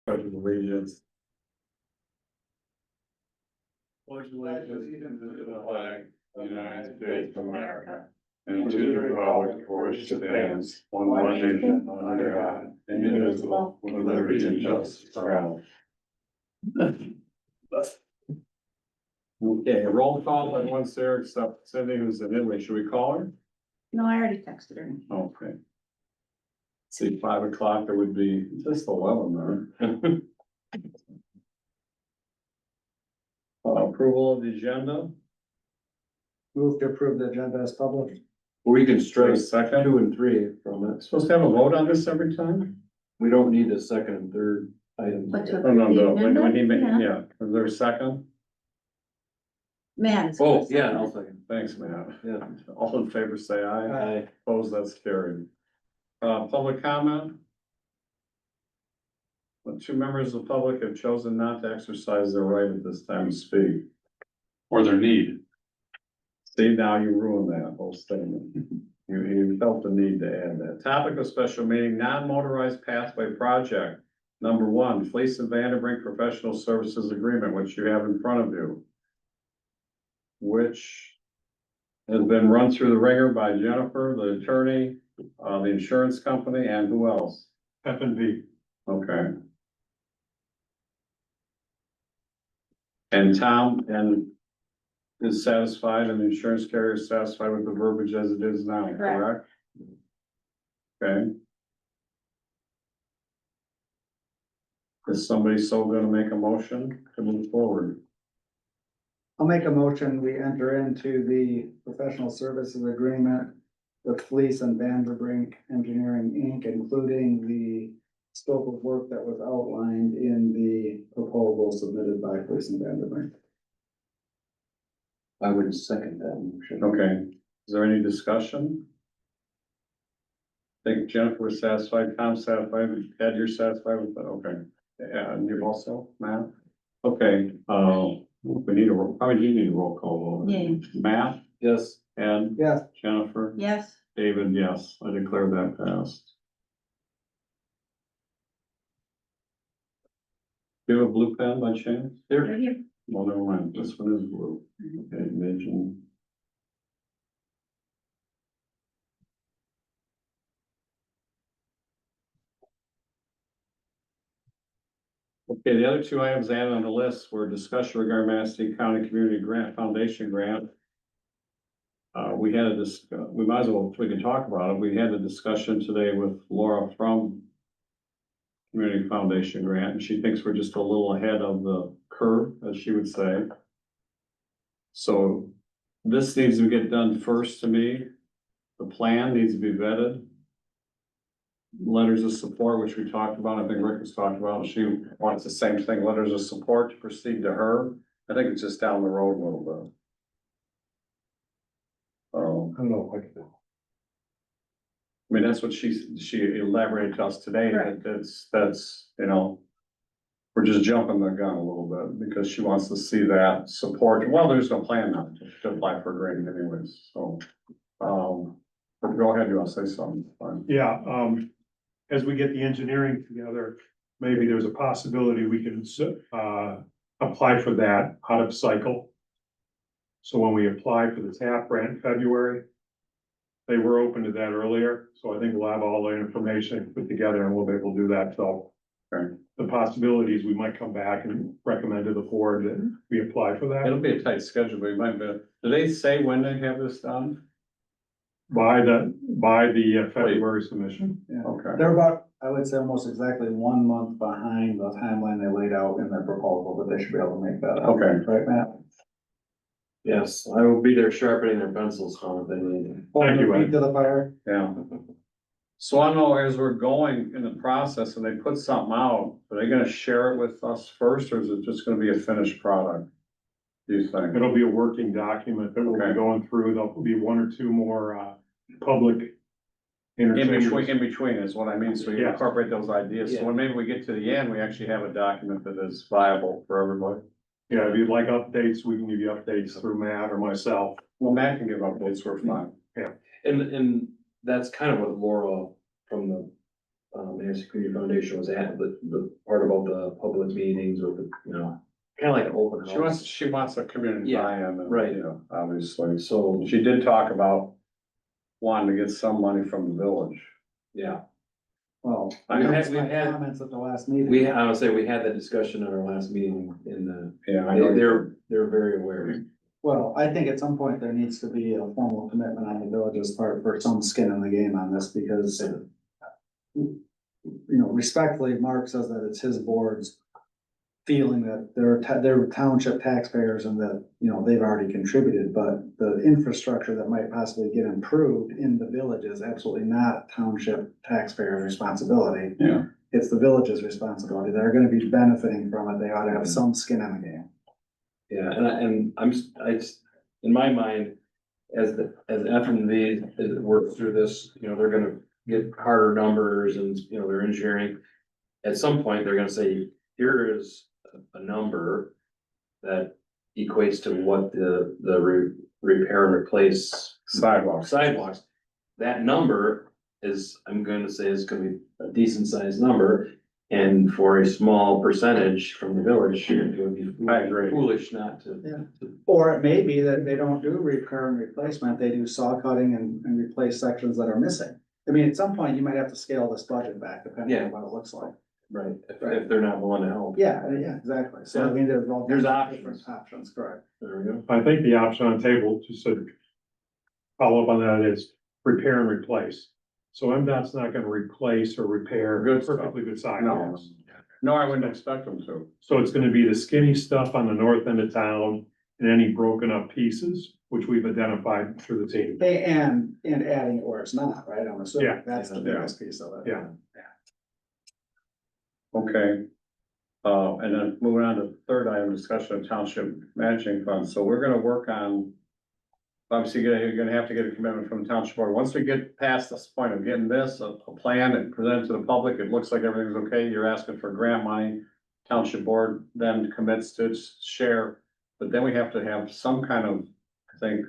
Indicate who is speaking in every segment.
Speaker 1: Pledge of allegiance.
Speaker 2: Pledge allegiance to the flag of the United States of America and to the republic for which it stands, one nation under God, indivisible, with liberty and justice for all.
Speaker 1: Okay, roll call, everyone's there except Cindy who's in Italy. Should we call her?
Speaker 3: No, I already texted her.
Speaker 1: Okay. See, 5 o'clock, it would be just 11 there. Approval of the agenda,
Speaker 4: Move to approve the agenda as published.
Speaker 2: We can
Speaker 1: strike
Speaker 2: strike
Speaker 1: second.
Speaker 2: 2 and 3 from it.
Speaker 1: Supposed to have a vote on this every time?
Speaker 2: We don't need a second and third item.
Speaker 3: What to
Speaker 1: Oh, no,
Speaker 3: approve the
Speaker 1: when he made,
Speaker 3: agenda?
Speaker 1: yeah, is there a second?
Speaker 3: Matt.
Speaker 2: Oh, yeah, I'll second.
Speaker 1: Thanks, Matt.
Speaker 2: Yeah.
Speaker 1: All in favor, say aye.
Speaker 2: Aye.
Speaker 1: Opposed, that's carried. Public comment? The 2 members of the public have chosen not to exercise their right at this time to speak.
Speaker 2: Or their need.
Speaker 1: See, now you ruined that whole statement. You felt the need to add that. Topic of special meeting, non-motorized pathway project. Number 1, Fleece and Vanderbrink Professional Services Agreement, which you have in front of you. Which has been run through the ringer by Jennifer, the attorney, the insurance company, and who else?
Speaker 2: F&B.
Speaker 1: Okay. And Tom is satisfied and the insurance carrier is satisfied with the verbiage as it is now, correct? Okay. Is somebody so gonna make a motion to move forward?
Speaker 4: I'll make a motion, we enter into the professional services agreement with Fleece and Vanderbrink Engineering, Inc., including the scope of work that was outlined in the proposal submitted by Fleece and Vanderbrink.
Speaker 2: I would second that motion.
Speaker 1: Okay, is there any discussion? I think Jennifer was satisfied, Tom's satisfied, Ed, you're satisfied with that, okay. And you also, Matt? Okay, we need probably do need a roll call. Vote.
Speaker 3: Yeah.
Speaker 1: Matt,
Speaker 2: Yes.
Speaker 1: Ed,
Speaker 4: Yes,
Speaker 1: Jennifer,
Speaker 3: Yes,
Speaker 1: David, yes, I declare that passed. Do you have a blue pen by chance?
Speaker 3: right here.
Speaker 1: Well, never mind, this one is blue. Okay, vision. Okay, the other 2 items added on the list were discussion regarding Manistee County Community Grant Foundation Grant. We had we might as well, we can talk about it. We had a discussion today with Laura from Community Foundation Grant, and she thinks we're just a little ahead of the curve, as she would say. So this needs to get done first to me. The plan needs to be vetted. Letters of support, which we talked about, I think Rick was talking about, she wants the same thing, letters of support to proceed to her. I think it's just down the road a little bit.
Speaker 2: I don't know.
Speaker 1: I mean, that's what she elaborated to us today,
Speaker 3: Correct.
Speaker 1: that's, you know, we're just jumping the gun a little bit because she wants to see that support. Well, there's no plan now to apply for a grant anyways, so. But go ahead, you want to say something? Fine.
Speaker 5: Yeah, as we get the engineering together, maybe there's a possibility we can, apply for that out of cycle. So when we apply for the TAP grant in February, they were open to that earlier, so I think we'll have all the information put together and we'll be able to do that, so.
Speaker 1: Okay.
Speaker 5: The possibilities, we might come back and recommend to the board that we apply for that
Speaker 1: It'll be a tight schedule, but it might be, do they say when they have this done?
Speaker 5: by the February submission.
Speaker 4: yeah.
Speaker 1: Okay.
Speaker 4: They're about, I would say almost exactly 1 month behind the timeline they laid out in their proposal, but they should be able to make that up.
Speaker 1: Okay.
Speaker 4: Right, Matt?
Speaker 2: Yes, I will be there sharpening their pencils on if they need it.
Speaker 5: Thank you,
Speaker 4: Hold their
Speaker 5: Ed.
Speaker 4: feet to the fire.
Speaker 1: Yeah. So I know as we're going in the process and they put something out, are they gonna share it with us first, or is it just gonna be a finished product? Do you think?
Speaker 5: It'll be a working document that we'll be
Speaker 1: Okay.
Speaker 5: going through. There'll be 1 or 2 more, public
Speaker 1: In
Speaker 5: interchanges.
Speaker 1: between is what I mean, so you
Speaker 5: Yeah.
Speaker 1: incorporate those ideas, so
Speaker 2: Yeah.
Speaker 1: when maybe we get to the end, we actually have a document that is viable for everybody.
Speaker 5: Yeah, if you'd like updates, we can give you updates through Matt or myself.
Speaker 1: Well, Matt can give updates, we're fine.
Speaker 2: And that's kind of what Laura from the
Speaker 6: Manistee Community Foundation was at, the part about the public meetings or the, you know, kind of like an open house.
Speaker 1: She wants a community
Speaker 6: Yeah,
Speaker 1: buy-in, and,
Speaker 6: right.
Speaker 1: you know, obviously.
Speaker 6: So,
Speaker 1: She did talk about wanting to get some money from the village.
Speaker 6: yeah,
Speaker 4: Well,
Speaker 6: We've had-
Speaker 4: that's my
Speaker 6: we've had-
Speaker 4: comments at the last meeting.
Speaker 6: I would say we had that discussion at our last meeting in the,
Speaker 1: Yeah, I know.
Speaker 6: they're very aware.
Speaker 4: Well, I think at some point there needs to be a formal commitment on the village's part for some skin in the game on this, because you know, respectfully, Mark says that it's his board's feeling that they're township taxpayers and that, you know, they've already contributed, but the infrastructure that might possibly get improved in the village is absolutely not township taxpayers' responsibility.
Speaker 1: Yeah.
Speaker 4: It's the village's responsibility. They're gonna be benefiting from it. They ought to have some skin in the game.
Speaker 6: Yeah, in my mind, as F and V work through this, you know, they're gonna get harder numbers and, you know, their engineering. At some point, they're gonna say, here is a number that equates to what the repair and replace sidewalks. That number is, I'm going to say, is gonna be a decent sized number. And for a small percentage from the village, it would be
Speaker 1: I agree.
Speaker 6: foolish not to.
Speaker 4: Yeah. Or it may be that they don't do repair and replacement, they do saw cutting and replace sections that are missing. I mean, at some point, you might have to scale this budget back depending on what it looks like.
Speaker 6: Right, if they're not willing to help.
Speaker 4: Yeah, yeah, exactly. So I mean, there's all.
Speaker 6: There's
Speaker 4: different
Speaker 6: options.
Speaker 4: Options, correct.
Speaker 6: There we go.
Speaker 5: I think the option on the table, just to follow up on that, is repair and replace. So MDOT's not gonna replace or repair
Speaker 1: Good stuff.
Speaker 5: perfectly good
Speaker 1: No,
Speaker 5: sidewalks.
Speaker 1: no, I wouldn't expect them to.
Speaker 5: So it's gonna be the skinny stuff on the north end of town and any broken up pieces, which we've identified through the team.
Speaker 4: And adding it where it's not, right? I'm assuming
Speaker 5: Yeah.
Speaker 4: that's the
Speaker 1: Yeah.
Speaker 4: biggest piece of it.
Speaker 5: Yeah.
Speaker 1: Okay. And then moving on to the third item, discussion of township matching funds. So we're gonna work on. Obviously, you're gonna have to get a commitment from the township board. Once we get past this point of getting this, a plan and present it to the public, it looks like everything's okay. You're asking for grant money. Township board then commits to its share, but then we have to have some kind of, I think,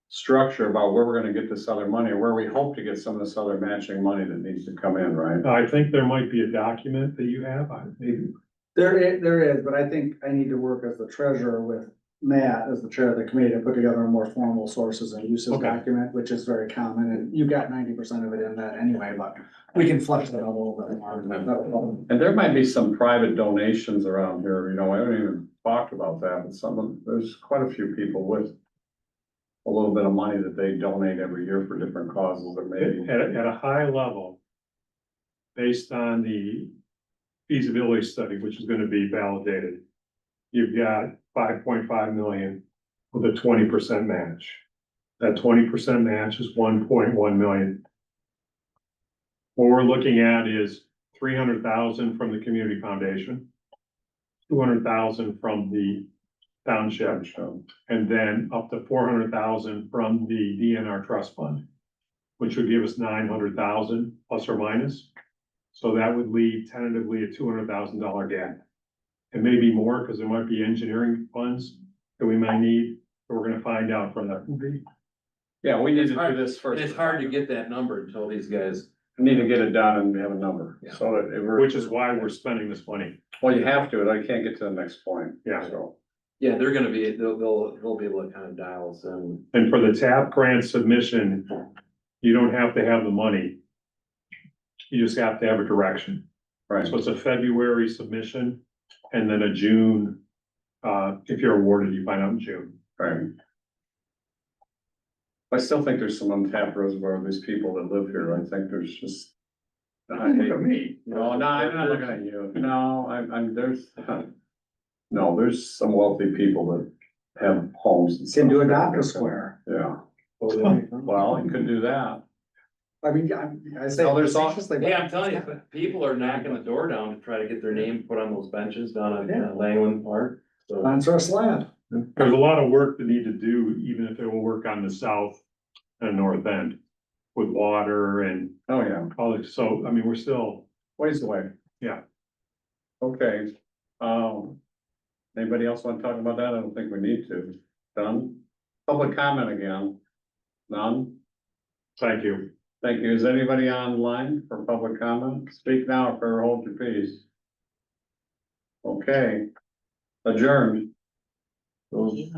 Speaker 1: structure about where we're gonna get this other money, or where we hope to get some of this other matching money that needs to come in, right?
Speaker 5: I think there might be a document that you have, maybe.
Speaker 4: There is, but I think I need to work as the treasurer with Matt as the chair of the committee to put together a more formal sources and uses
Speaker 5: Okay.
Speaker 4: document, which is very common, and you got 90% of it in that anyway, but we can flesh that out a little bit more.
Speaker 1: And there might be some private donations around here, you know, I haven't even talked about that, but there's quite a few people with a little bit of money that they donate every year for different causes that maybe.
Speaker 5: At a high level, based on the feasibility study, which is gonna be validated, you've got 5.5 million with a 20% match. That 20% match is 1.1 million. What we're looking at is 300,000 from the community foundation, 200,000 from the township, and then up to 400,000 from the DNR trust fund, which would give us 900,000 plus or minus. So that would leave tentatively a $200,000 gap. It may be more, because there might be engineering funds that we might need, but we're gonna find out from that.
Speaker 1: Yeah, we need
Speaker 6: It's
Speaker 1: to
Speaker 6: hard-
Speaker 1: do this first.
Speaker 6: It's hard to get that number until these guys.
Speaker 1: We Need to get it done and have a number,
Speaker 6: Yeah.
Speaker 1: so that it works.
Speaker 5: Which is why we're spending this money.
Speaker 1: Well, you have to, I can't get to the next point.
Speaker 5: Yeah.
Speaker 1: So,
Speaker 6: Yeah, they're gonna be, they'll be able to kind of dial us in.
Speaker 5: And for the TAP grant submission, you don't have to have the money. You just have to have a direction.
Speaker 1: right,
Speaker 5: So it's a February submission and then a June, if you're awarded, you find out in June.
Speaker 1: right. I still think there's some untapped reservoir of these people that live here, I think there's just. I hate
Speaker 5: me.
Speaker 1: No, I'm not looking at you, no, there's, no, there's some wealthy people that have homes and stuff.
Speaker 4: Can do a doctor square.
Speaker 1: Yeah, well, you could do that.
Speaker 4: I mean, I say.
Speaker 1: No, there's all-
Speaker 4: facetiously,
Speaker 6: Yeah, I'm telling you, but people are knocking the door down to try to get their name put on those benches down at Langland Park. So,
Speaker 4: Sponsor a slab.
Speaker 5: There's a lot of work to need to do, even if it will work on the south and north end with water and
Speaker 1: Oh, yeah,
Speaker 5: all this. So, I mean, we're still,
Speaker 1: ways away.
Speaker 5: Yeah.
Speaker 1: Okay, anybody else want to talk about that? I don't think we need to. Done? Public comment again? None?
Speaker 5: thank you.
Speaker 1: Thank you. Is anybody online for public comment? Speak now or forever hold your peace. Okay. Adjourned.
Speaker 6: Those